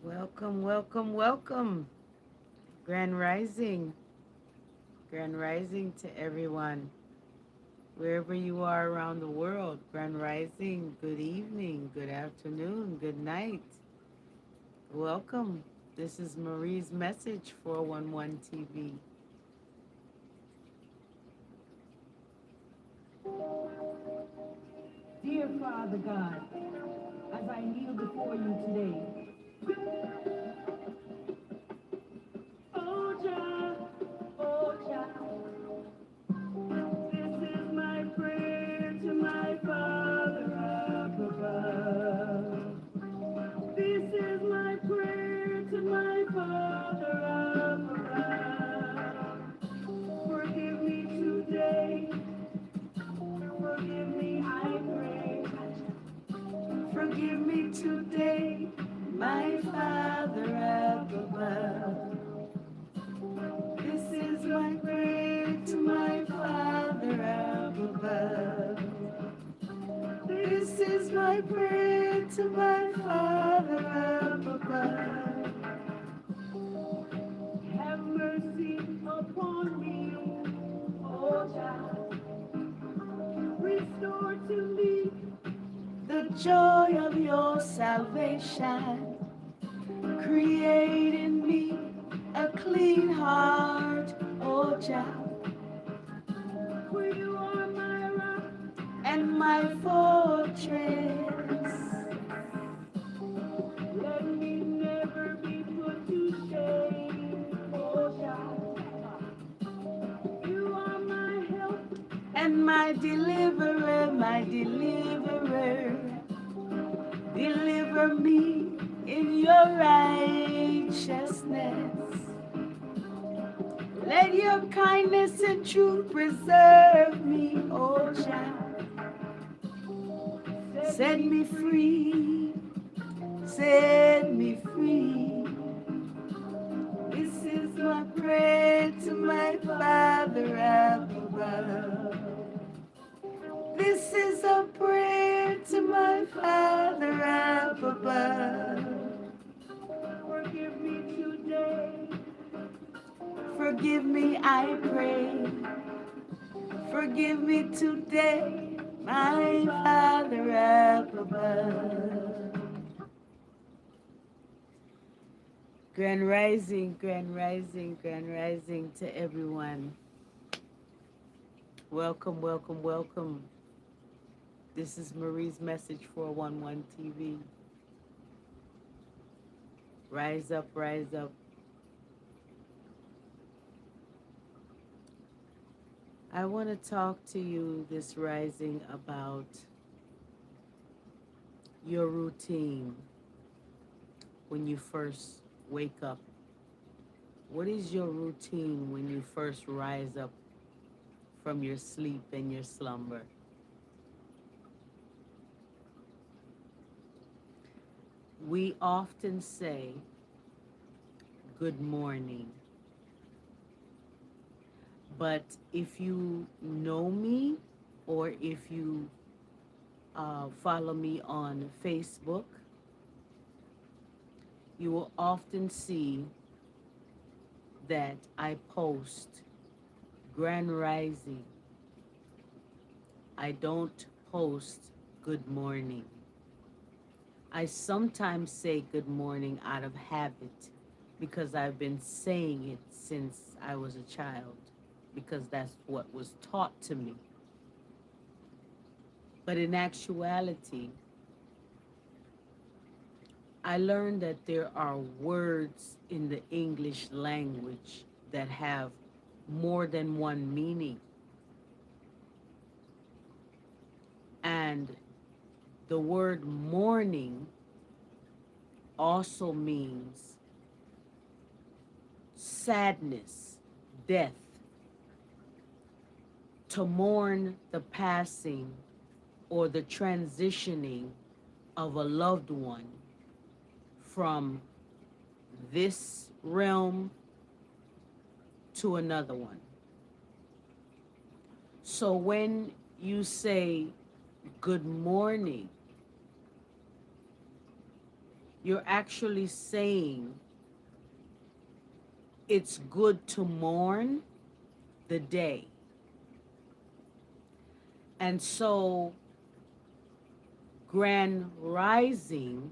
Welcome, welcome, welcome. Grand Rising. Grand Rising to everyone. Wherever you are around the world. Grand Rising. Good evening, good afternoon, good night. Welcome. This is Marie's Message 411 TV. Dear Father God, as I kneel before you today, oh child, oh child, this is my prayer to my Father up above. This is my prayer to my Father up above. Forgive me today, forgive me, I pray. Forgive me today, my Father up above. This is my prayer to my Father up above. This is my prayer to my Father up above. Have mercy upon me, oh child. Restore to me The joy of your salvation, create in me a clean heart, oh child, for you are my rock. and my fortress. Let me never be put to shame, oh child. You are my help, And my deliverer, my deliverer, deliver me in your righteousness. Let your kindness and truth preserve me, oh child. Set me free, set me free. This is my prayer to my Father up above. This is a prayer to my Father up above. forgive me today. Forgive me, I pray. Forgive me today, my Father up above. Grand Rising, Grand Rising, Grand Rising to everyone. Welcome, welcome, welcome. This is Marie's Message 411 TV. Rise up, rise up. I want to talk to you this rising about your routine when you first wake up. What is your routine when you first rise up from your sleep and your slumber? We often say, good morning. But if you know me or if you follow me on Facebook, you will often see that I post Grand Rising. I don't post good morning. I sometimes say good morning out of habit because I've been saying it since I was a child, because that's what was taught to me. But in actuality, I learned that there are words in the English language that have more than one meaning. And the word morning also means sadness, death, to mourn the passing or the transitioning of a loved one from this realm to another one. So when you say good morning, You're actually saying it's good to mourn the day. And so, grand rising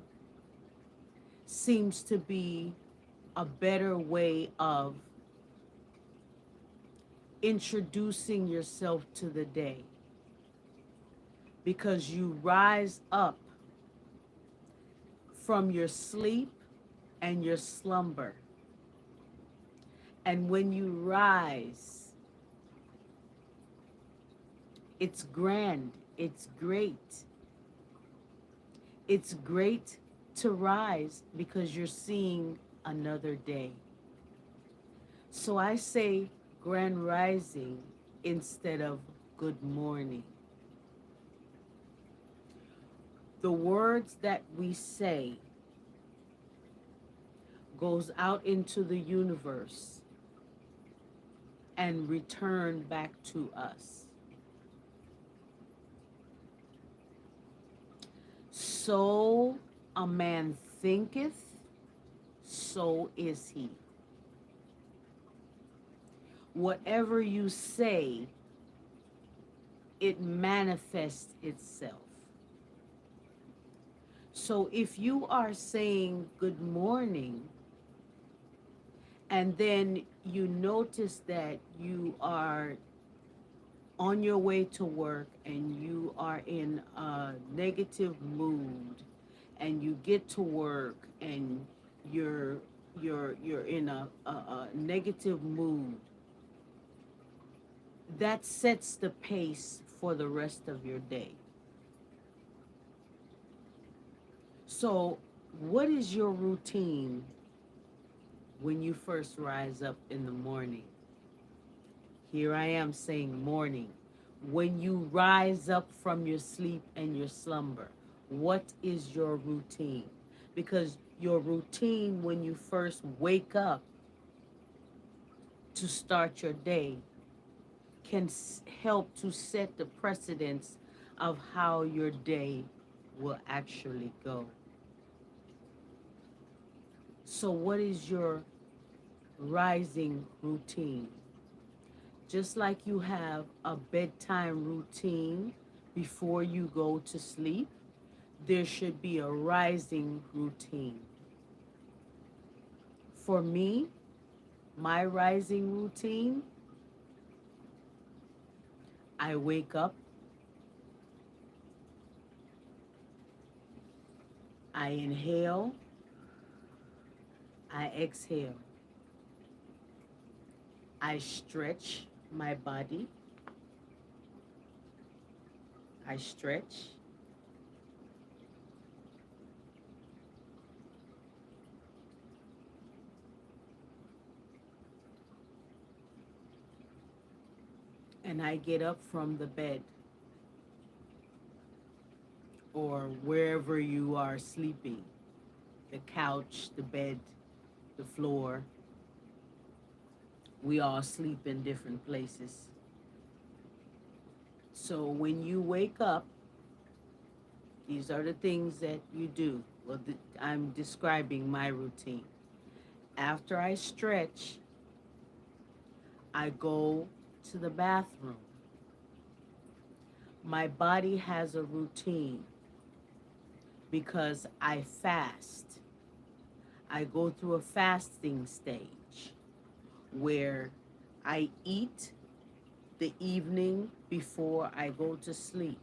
seems to be a better way of introducing yourself to the day because you rise up from your sleep and your slumber. And when you rise, it's grand, it's great. It's great to rise because you're seeing another day. So I say grand rising instead of good morning. The words that we say goes out into the universe and return back to us. So a man thinketh, so is he. Whatever you say, it manifests itself. So if you are saying good morning, and then you notice that you are on your way to work and you are in a negative mood, and you get to work and you're you're in a negative mood, that sets the pace for the rest of your day. So what is your routine when you first rise up in the morning? Here I am saying morning. When you rise up from your sleep and your slumber, what is your routine? Because your routine when you first wake up to start your day can help to set the precedence of how your day will actually go. So, what is your rising routine? Just like you have a bedtime routine before you go to sleep, there should be a rising routine. For me, my rising routine, I wake up, I inhale, I exhale, I stretch my body, I stretch, and I get up from the bed or wherever you are sleeping, the couch, the bed, the floor. We all sleep in different places. So when you wake up, these are the things that you do. Well, I'm describing my routine. After I stretch, I go to the bathroom. My body has a routine because I fast. I go through a fasting stage where I eat the evening before I go to sleep.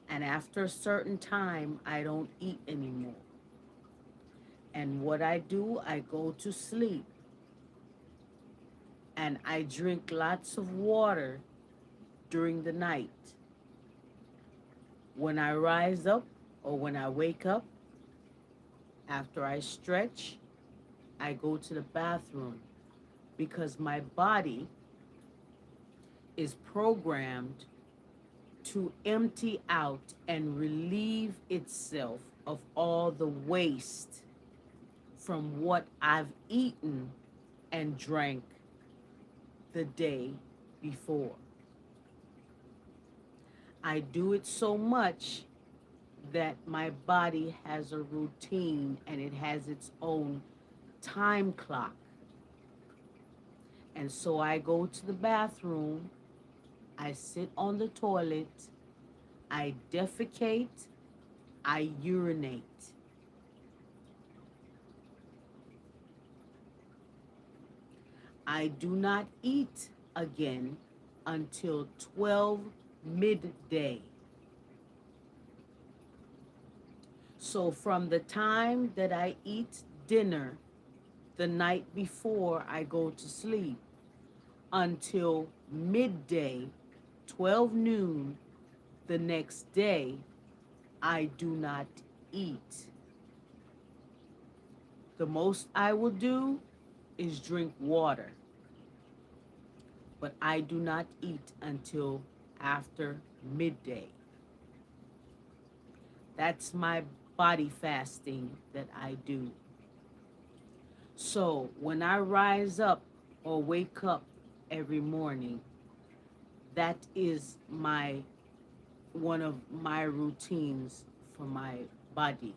And after a certain time, I don't eat anymore. And what I do, I go to sleep and I drink lots of water during the night. When I rise up or when I wake up, after I stretch, I go to the bathroom because my body is programmed to empty out and relieve itself of all the waste from what I've eaten and drank the day before. I do it so much that my body has a routine and it has its own time clock. And so I go to the bathroom, I sit on the toilet, I defecate, I urinate. I do not eat again until 12 midday. So from the time that I eat dinner the night before I go to sleep until midday, 12 noon the next day, I do not eat. The most I will do is drink water, but I do not eat until after midday. That's my body fasting that I do. So when I rise up or wake up every morning, that is my one of my routines for my body.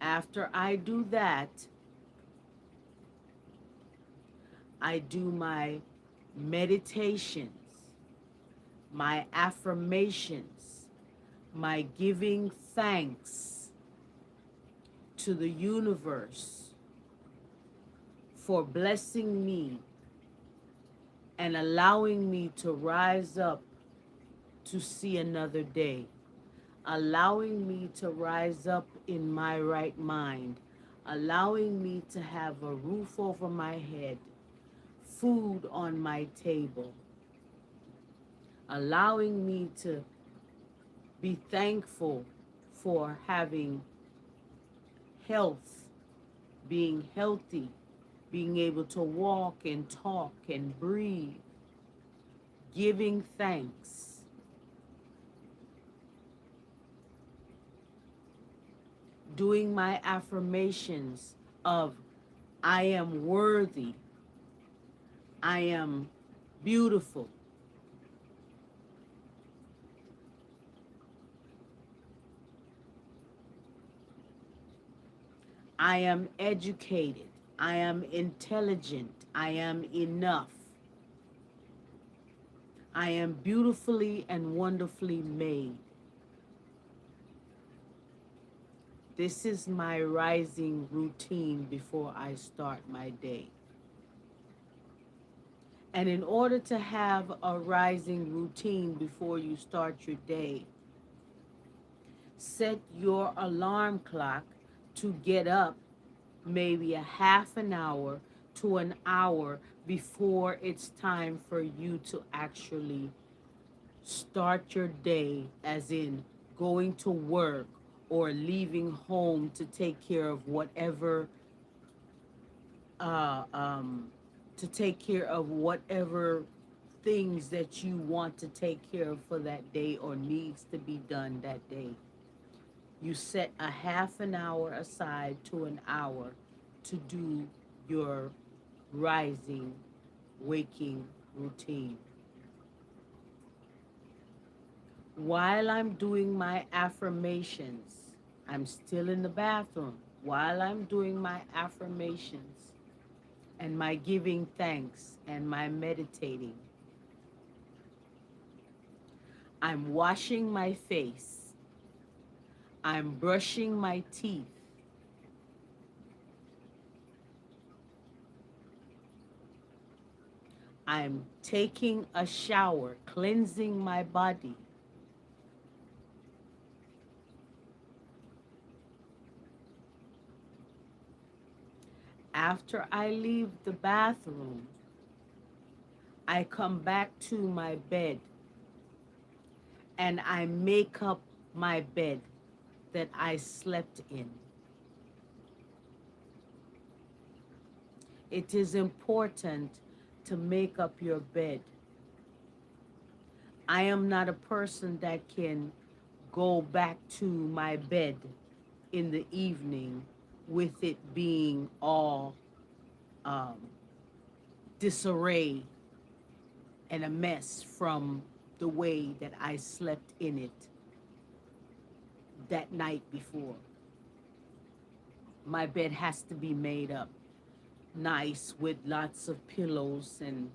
After I do that, I do my meditations, my affirmations, my giving thanks to the universe for blessing me and allowing me to rise up to see another day, allowing me to rise up in my right mind, allowing me to have a roof over my head, food on my table, allowing me to be thankful for having health, being healthy, being able to walk and talk and breathe, giving thanks, doing my affirmations of I am worthy, I am beautiful, I am educated, I am intelligent, I am enough, I am beautifully and wonderfully made. This is my rising routine before I start my day. And in order to have a rising routine before you start your day, set your alarm clock to get up maybe a half an hour to an hour before it's time for you to actually start your day, as in going to work or leaving home to take care of whatever uh, um, whatever things that you want to take care of for that day or needs to be done that day. You set a half an hour aside to an hour to do your rising, waking routine. While I'm doing my affirmations, I'm still in the bathroom. While I'm doing my affirmations and my giving thanks and my meditating, I'm washing my face. I'm brushing my teeth. I'm taking a shower, cleansing my body. After I leave the bathroom, I come back to my bed and I make up my bed that I slept in. It is important to make up your bed. I am not a person that can go back to my bed in the evening with it being all um, disarray and a mess from the way that I slept in it. that night before. My bed has to be made up nice with lots of pillows and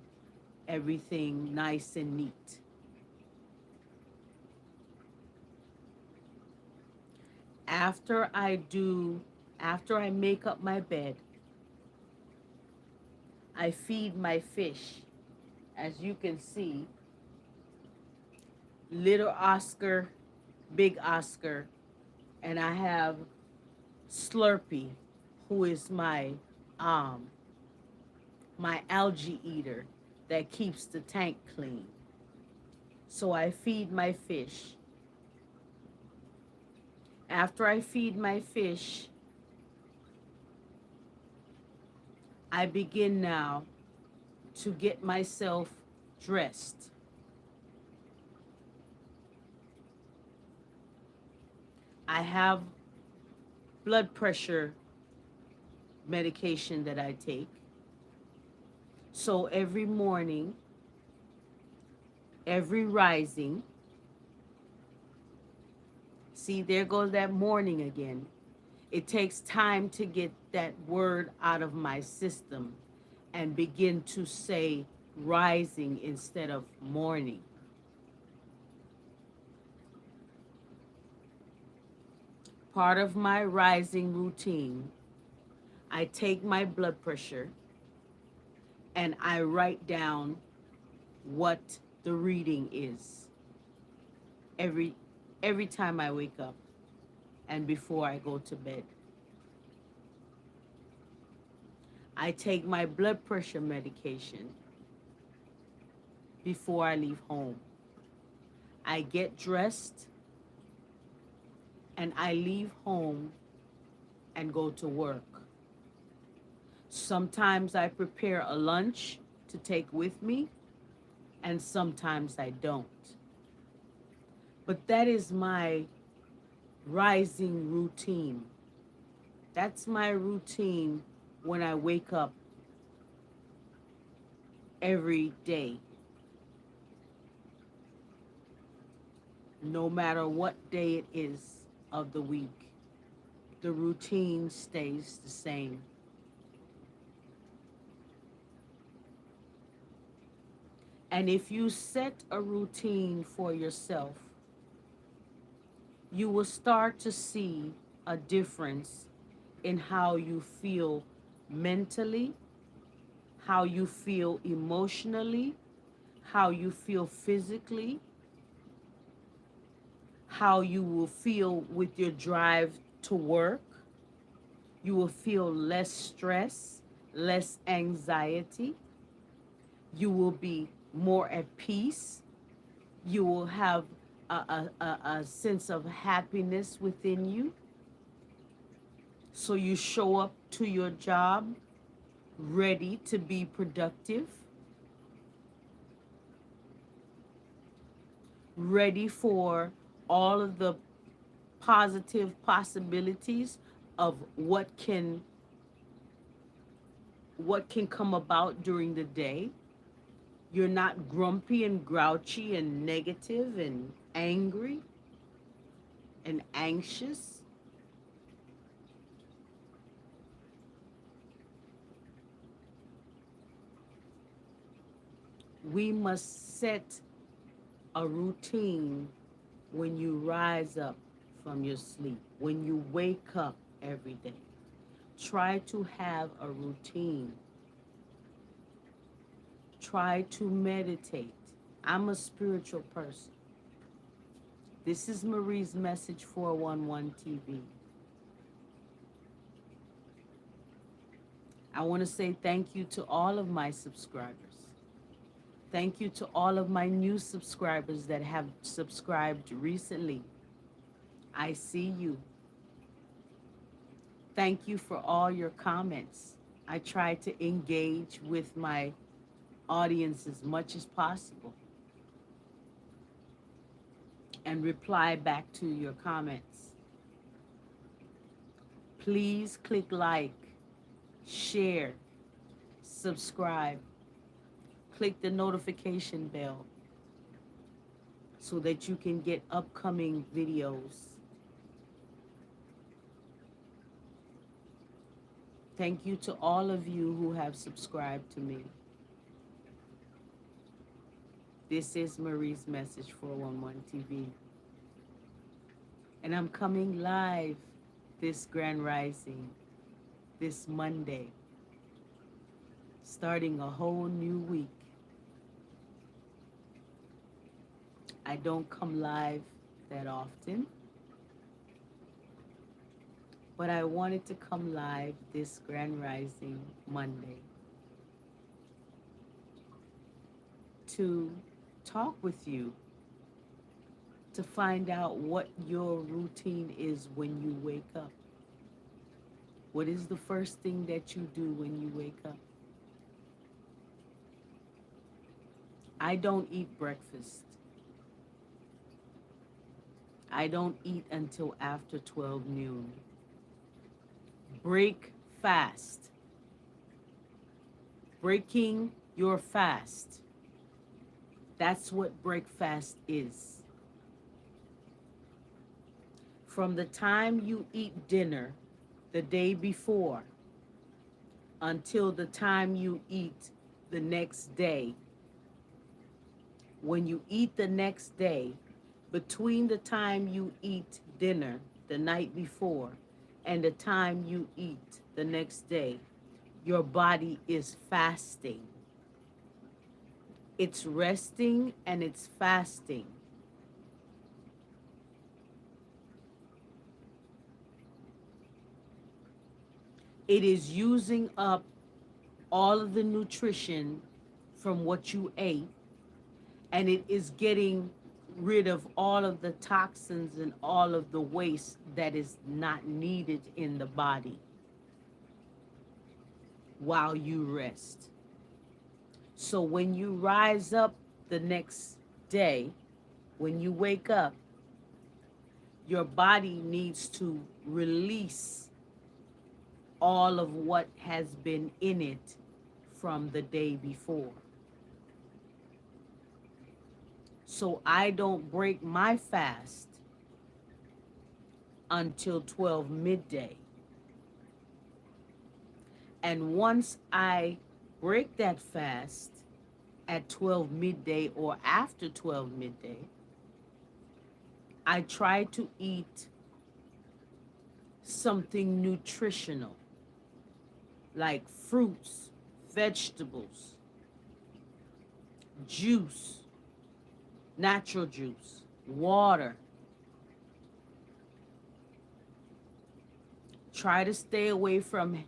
everything nice and neat. After I do, after I make up my bed, I feed my fish. As you can see, little Oscar, big Oscar, and I have Slurpee, who is um my algae eater that keeps the tank clean. So I feed my fish. After I feed my fish, I begin now to get myself dressed. I have blood pressure medication that I take. So every morning, every rising, see, there goes that morning again. It takes time to get that word out of my system and begin to say rising instead of morning. Part of my rising routine, I take my blood pressure and I write down what the reading is every every time I wake up and before I go to bed. I take my blood pressure medication before I leave home. I get dressed and I leave home and go to work. Sometimes I prepare a lunch to take with me, and sometimes I don't. But that is my rising routine. That's my routine when I wake up every day. No matter what day it is of the week, the routine stays the same. And if you set a routine for yourself, you will start to see a difference in how you feel mentally, how you feel emotionally, how you feel physically, how you will feel with your drive to work. You will feel less stress, less anxiety. You will be more at peace. You will have a sense of happiness within you. So you show up to your job ready to be productive, ready for all of the positive possibilities of what can come about during the day. You're not grumpy and grouchy and negative and angry and anxious. We must set a routine when you rise up from your sleep, when you wake up every day. Try to have a routine. Try to meditate. I'm a spiritual person. This is Marie's Message 411 TV. I want to say thank you to all of my subscribers. Thank you to all of my new subscribers that have subscribed recently. I see you. Thank you for all your comments. I try to engage with my audience as much as possible and reply back to your comments. Please click like, share, subscribe, click the notification bell so that you can get upcoming videos Thank you to all of you who have subscribed to me. This is Marie's Message 411 TV. And I'm coming live this Grand Rising, this Monday, starting a whole new week. I don't come live that often, but I wanted to come live this Grand Rising Monday to talk with you, to find out what your routine is when you wake up. What is the first thing that you do when you wake up? I don't eat breakfast. I don't eat until after 12 noon. Break fast. Breaking your fast. That's what break fast is. From the time you eat dinner the day before until the time you eat the next day. When you eat the next day, between the time you eat dinner the night before and the time you eat the next day, your body is fasting. It's resting and it's fasting. It is using up all of the nutrition from what you ate, and it is getting rid of all of the toxins and all of the waste that is not needed in the body while you rest. So when you rise up the next day, when you wake up, your body needs to release all of what has been in it from the day before. So I don't break my fast until 12 midday. And once I break that fast at 12 midday or after 12 midday, I try to eat something nutritional, like fruits, vegetables, juice, natural juice, water. Try to stay away from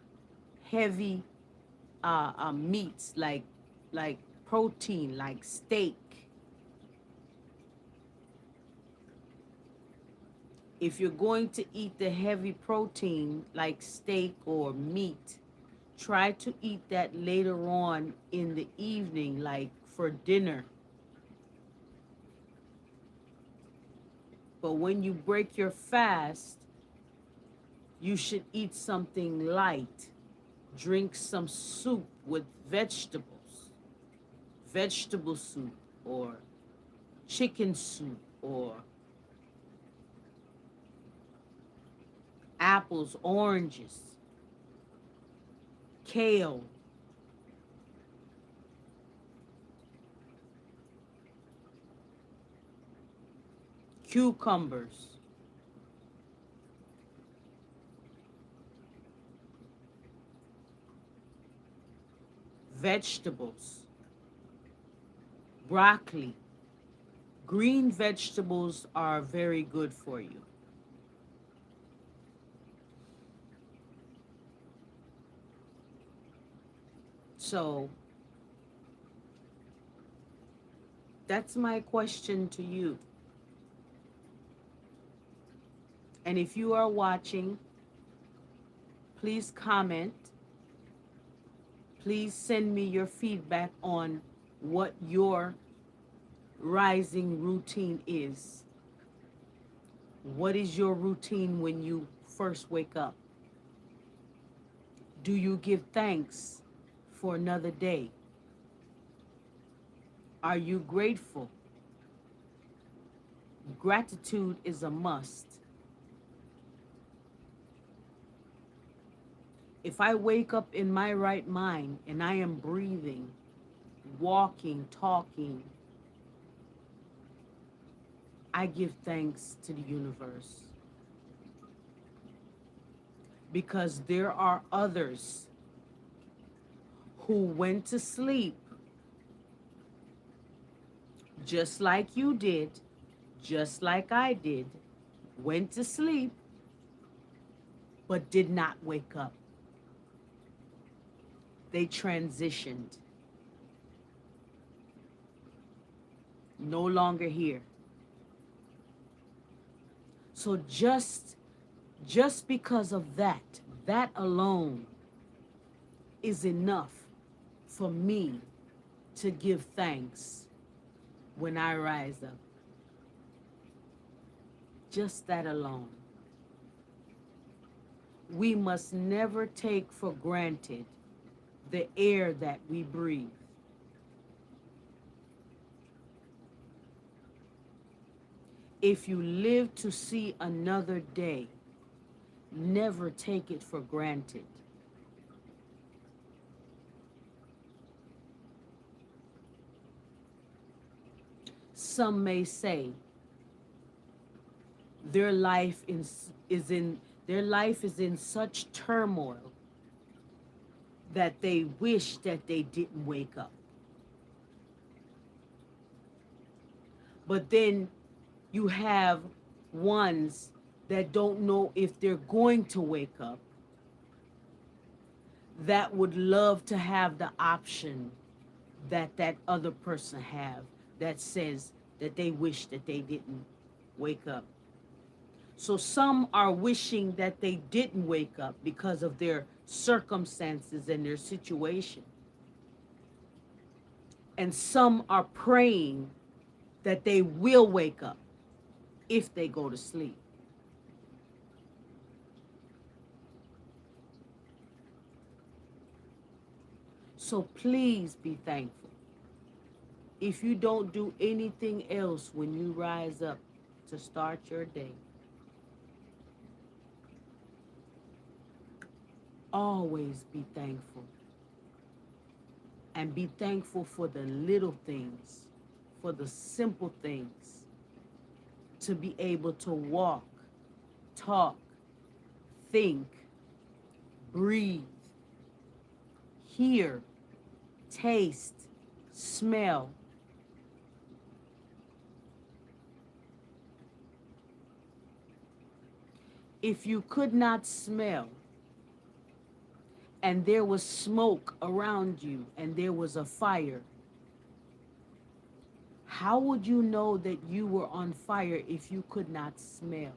heavy meats like protein, like steak. If you're going to eat the heavy protein like steak or meat, try to eat that later on in the evening, like for dinner. But when you break your fast, you should eat something light. Drink some soup with vegetables, vegetable soup or chicken soup or apples, oranges, kale, cucumbers. Vegetables, broccoli. Green vegetables are very good for you. So that's my question to you. And if you are watching, please comment. Please send me your feedback on what your rising routine is. What is your routine when you first wake up? Do you give thanks for another day? Are you grateful? Gratitude is a must. If I wake up in my right mind and I am breathing, walking, talking, I give thanks to the universe because there are others who went to sleep just like you did, just like I did, went to sleep, but did not wake up. They transitioned, no longer here. So just because of that alone is enough for me to give thanks when I rise up. Just that alone. We must never take for granted the air that we breathe. If you live to see another day, never take it for granted. Some may say their life is in such turmoil that they wish that they didn't wake up. But then you have ones that don't know if they're going to wake up, that would love to have the option that that other person have, that says that they wish that they didn't wake up. So some are wishing that they didn't wake up because of their circumstances and their situation. And some are praying that they will wake up if they go to sleep. So please be thankful. If you don't do anything else when you rise up to start your day, always be thankful. And be thankful for the little things, for the simple things, to be able to walk, talk, think, breathe, hear, taste, smell. If you could not smell and there was smoke around you and there was a fire, how would you know that you were on fire if you could not smell?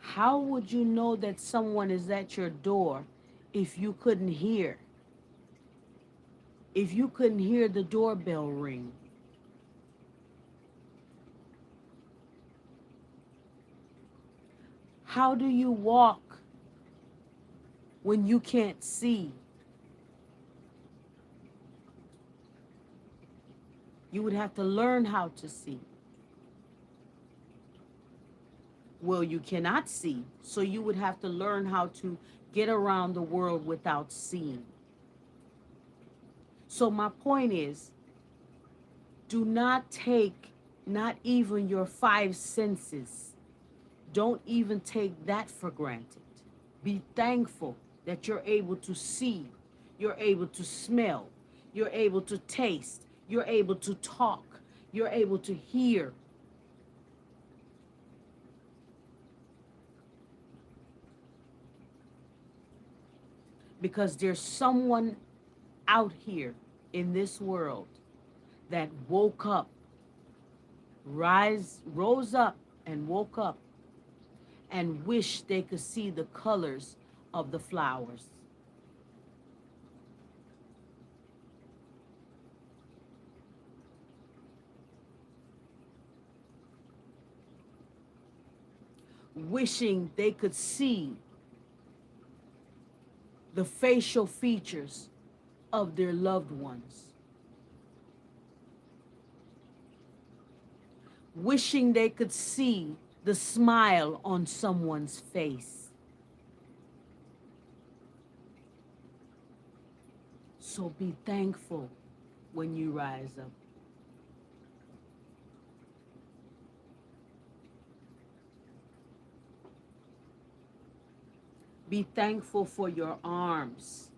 How would you know that someone is at your door if you couldn't hear? If you couldn't hear the doorbell ring? How do you walk when you can't see? You would have to learn how to see. Well, you cannot see, so you would have to learn how to get around the world without seeing. So my point is, do not take not even your five senses. Don't even take that for granted. Be thankful that you're able to see, you're able to smell, you're able to taste, you're able to talk, you're able to hear. Because there's someone out here in this world that woke up, rose up and woke up and wished they could see the colors of the flowers. wishing they could see the facial features of their loved ones, wishing they could see the smile on someone's face. So be thankful when you rise up. Be thankful for your arms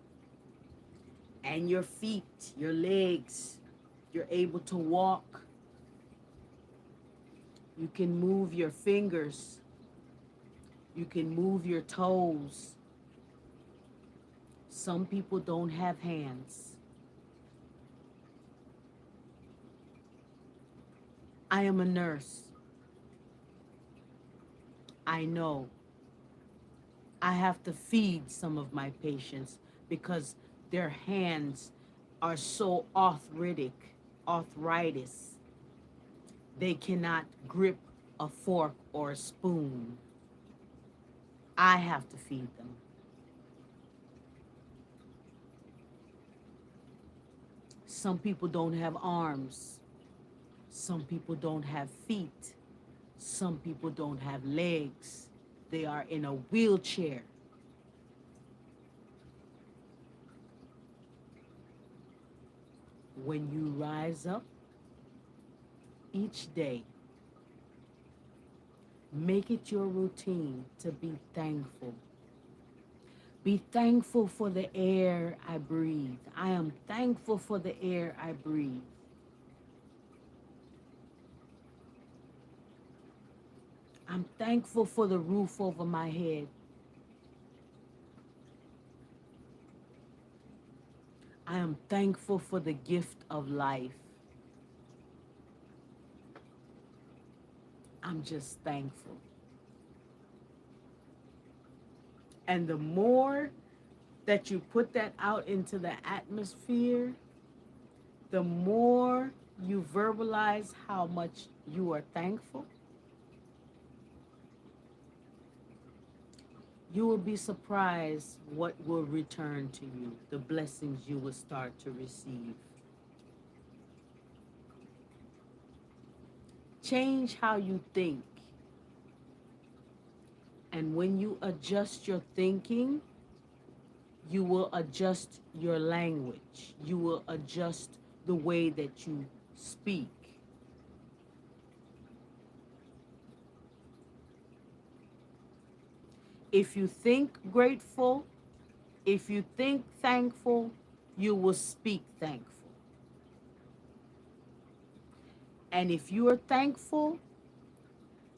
and your feet, your legs. You're able to walk. You can move your fingers. You can move your toes. Some people don't have hands. I am a nurse. I know I have to feed some of my patients because their hands are so arthritis. They cannot grip a fork or a spoon. I have to feed them. Some people don't have arms. Some people don't have feet. Some people don't have legs. They are in a wheelchair. When you rise up each day, make it your routine to be thankful. Be thankful for the air I breathe. I am thankful for the air I breathe. I'm thankful for the roof over my head. I am thankful for the gift of life. I'm just thankful. And the more that you put that out into the atmosphere, the more you verbalize how much you are thankful, you will be surprised what will return to you, the blessings you will start to receive. Change how you think. And when you adjust your thinking, you will adjust your language. You will adjust the way that you speak. If you think grateful, if you think thankful, you will speak thankful. And if you are thankful,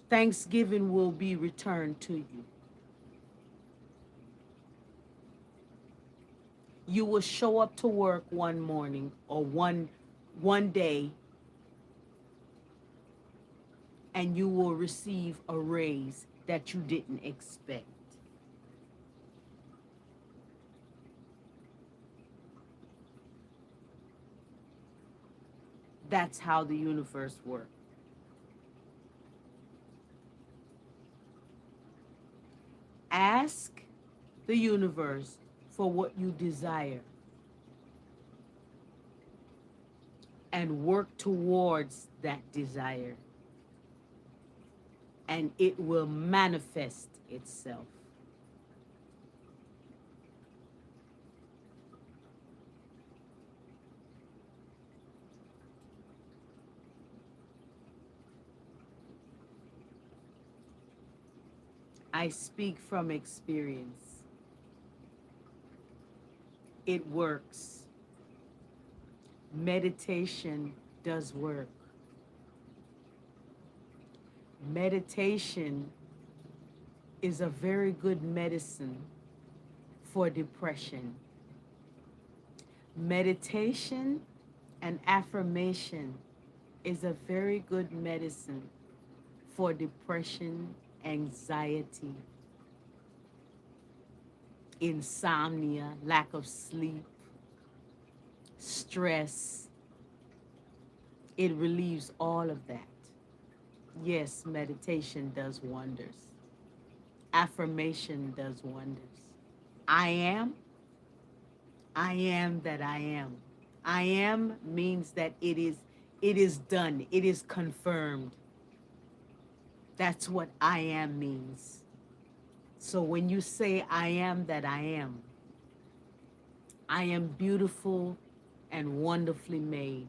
thanksgiving will be returned to you. You will show up to work one morning or one day and you will receive a raise that you didn't expect. That's how the universe works. Ask the universe for what you desire and work towards that desire, and it will manifest itself. I speak from experience. It works. Meditation does work. Meditation is a very good medicine for depression. Meditation and affirmation is a very good medicine for depression, anxiety, insomnia, lack of sleep, stress. It relieves all of that. Yes, meditation does wonders. affirmation does wonders. I am, I am that I am. I am means that it is done. It is confirmed. That's what I am means. So when you say I am that I am beautiful and wonderfully made.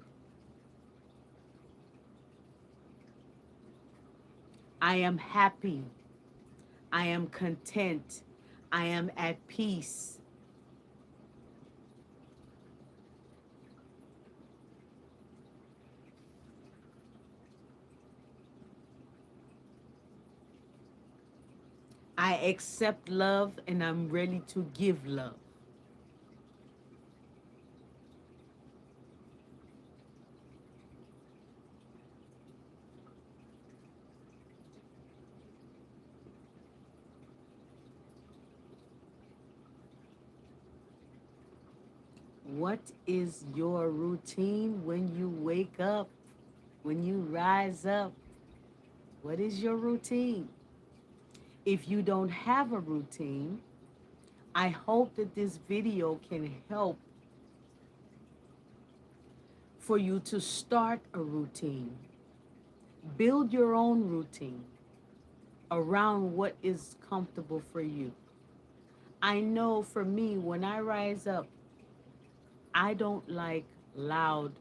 I am happy. I am content. I am at peace. I accept love and I'm ready to give love. What is your routine when you wake up? When you rise up? What is your routine? If you don't have a routine, I hope that this video can help for you to start a routine. Build your own routine around what is comfortable for you. I know for me, when I rise up, I don't like loud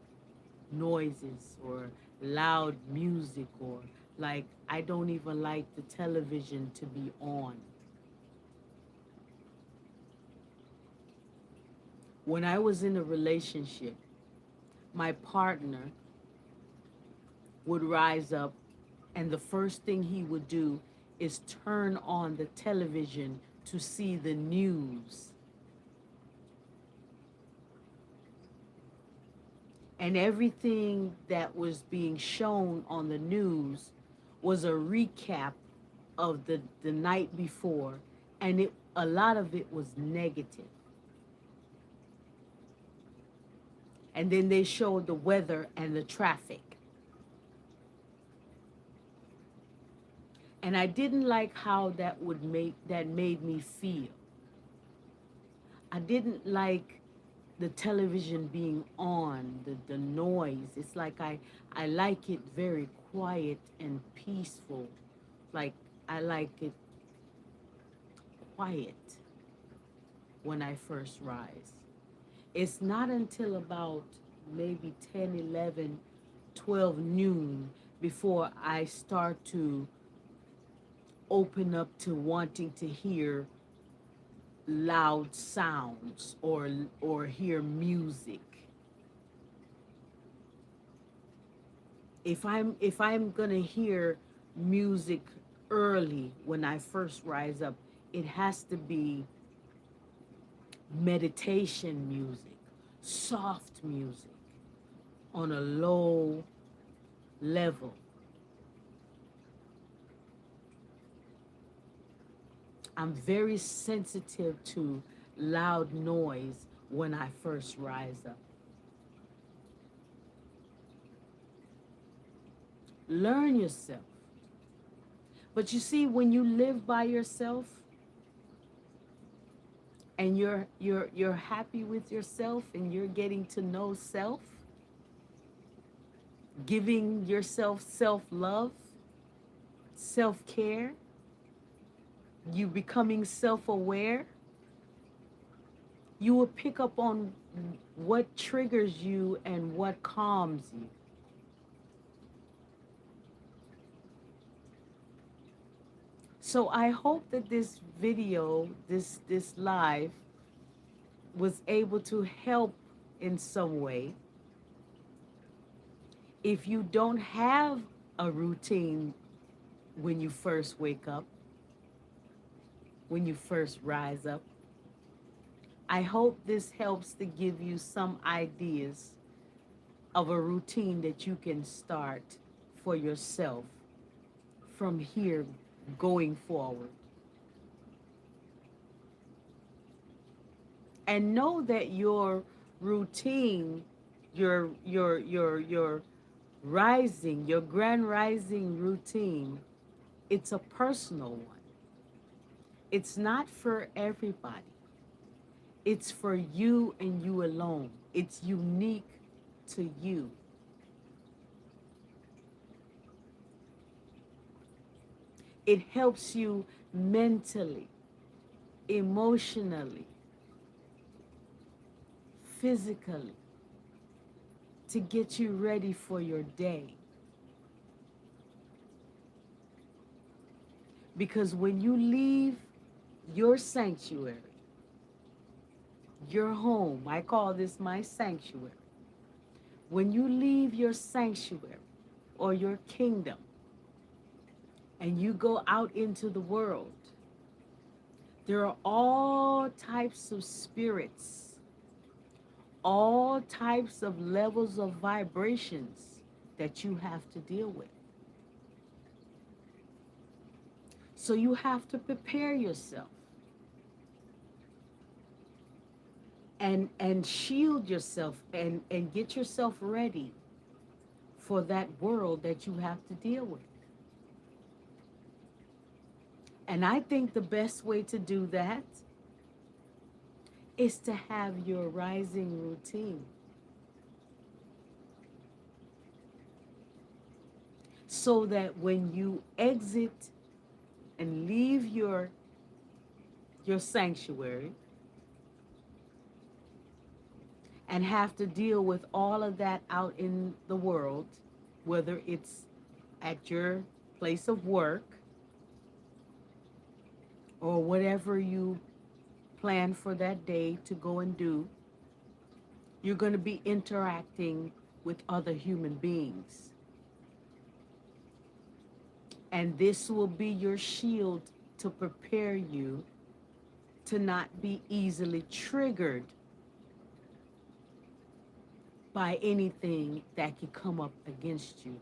noises or loud music, or like I don't even like the television to be on. When I was in a relationship, my partner would rise up and the first thing he would do is turn on the television to see the news. And everything that was being shown on the news was a recap of the night before, and a lot of it was negative. And then they showed the weather and the traffic. And I didn't like how that made me feel. I didn't like the television being on, the noise. It's like I like it very quiet and peaceful. Like I like it quiet when I first rise. It's not until about maybe 10, 11, 12 noon before I start to open up to wanting to hear loud sounds or hear music. If I'm going to hear music early when I first rise up, it has to be meditation music, soft music on a low level. I'm very sensitive to loud noise when I first rise up. Learn yourself. But you see, when you live by yourself and you're happy with yourself and you're getting to know self, giving yourself self-love, self-care, you becoming self-aware, you will pick up on what triggers you and what calms you. So I hope that this video, this live, was able to help in some way. If you don't have a routine when you first wake up, when you first rise up, I hope this helps to give you some ideas of a routine that you can start for yourself from here going forward. And know that your routine, your rising, your grand rising routine, it's a personal one. It's not for everybody. It's for you and you alone. It's unique to you. It helps you mentally, emotionally, physically to get you ready for your day. Because when you leave your sanctuary, your home, I call this my sanctuary. When you leave your sanctuary or your kingdom and you go out into the world, there are all types of spirits, all types of levels of vibrations that you have to deal with. So you have to prepare yourself and shield yourself and get yourself ready for that world that you have to deal with. And I think the best way to do that is to have your rising routine. So that when you exit and leave your sanctuary and have to deal with all of that out in the world, whether it's at your place of work or whatever you plan for that day to go and do, you're going to be interacting with other human beings. And this will be your shield to prepare you to not be easily triggered by anything that could come up against you.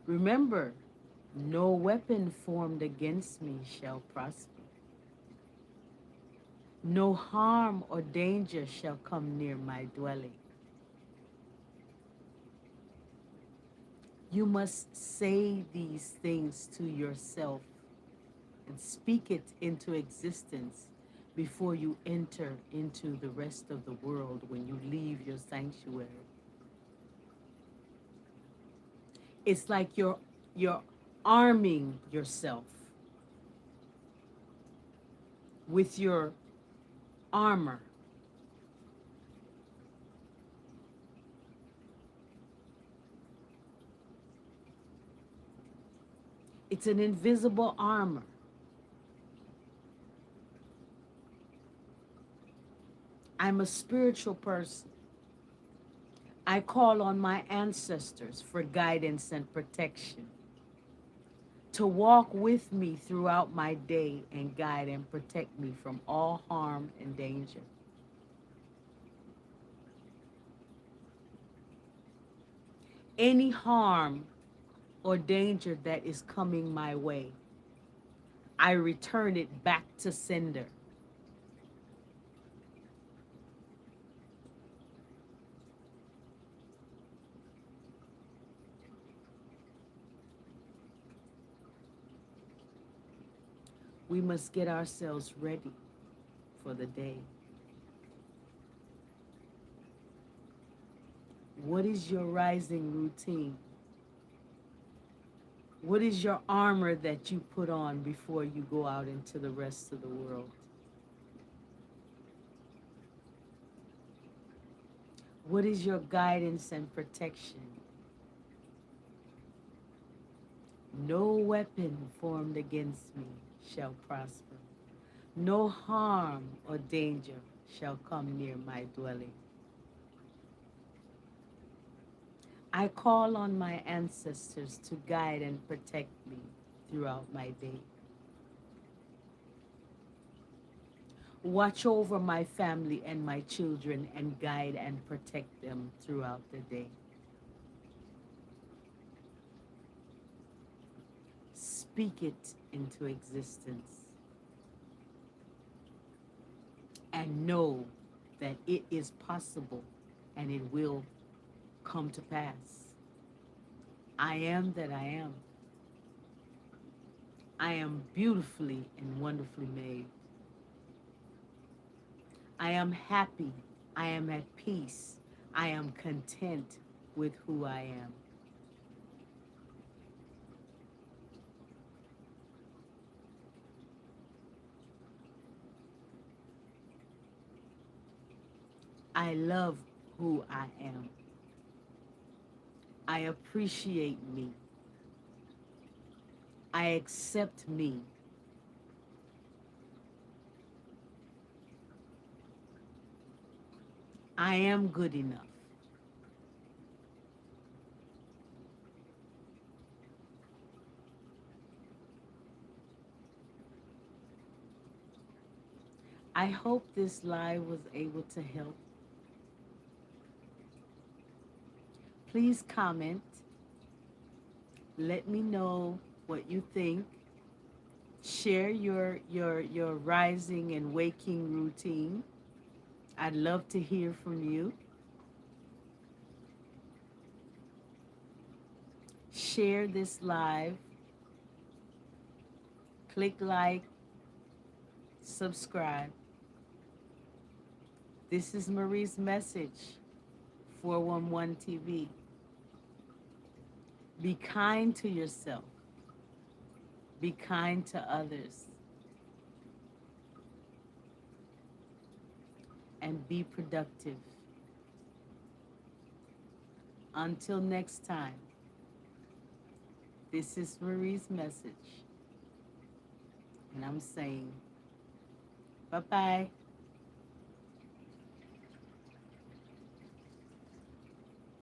Remember, no weapon formed against me shall prosper. No harm or danger shall come near my dwelling. You must say these things to yourself and speak it into existence before you enter into the rest of the world when you leave your sanctuary. It's like you're arming yourself with your armor. It's an invisible armor. I'm a spiritual person. I call on my ancestors for guidance and protection, to walk with me throughout my day and guide and protect me from all harm and danger. Any harm or danger that is coming my way, I return it back to sender. We must get ourselves ready for the day. What is your rising routine? What is your armor that you put on before you go out into the rest of the world? What is your guidance and protection? No weapon formed against me shall prosper. No harm or danger shall come near my dwelling. I call on my ancestors to guide and protect me throughout my day. Watch over my family and my children and guide and protect them throughout the day. Speak it into existence and know that it is possible and it will come to pass. I am that I am. I am beautifully and wonderfully made. I am happy. I am at peace. I am content with who I am. I love who I am. I appreciate me. I accept me. I am good enough. I hope this live was able to help. Please comment. Let me know what you think. Share your rising and waking routine. I'd love to hear from you. Share this live. Click like, subscribe. This is Marie's message, 411 TV. Be kind to yourself. Be kind to others. And be productive. Until next time, this is Marie's message. And I'm saying, bye bye.